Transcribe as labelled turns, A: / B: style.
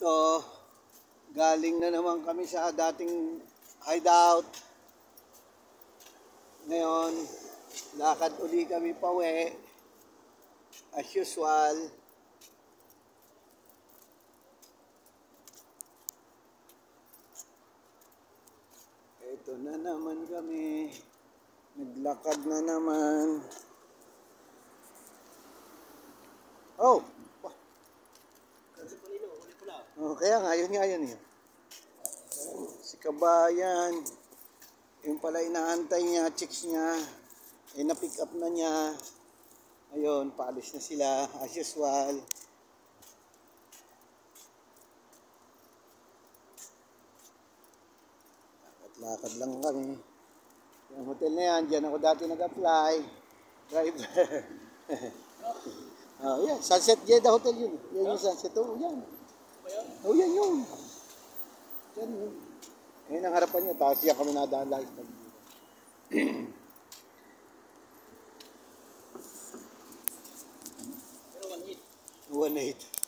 A: Ito, galing na naman kami sa dating hideout. Ngayon, lakad uli kami pauwi. As usual. Ito na naman kami. Naglakad na naman. Oh! Oh, kaya nga, yun nga yun. Si Kabayan, yung pala inaantay niya, chicks niya, eh na-pick up na niya. Ayun, paalis na sila, as usual. Lakad lang kami. Yung hotel na yan, dyan ako dati nag-apply. Driver. Oh, yan, Sunset Jeddah Hotel yun. Yan yung Sunset, oh, yan. Oh, yan yun. Yan yun. Ngayon ang harapan niya, tapos yan kami nadaan lagi. Pero 1.8. 1.8.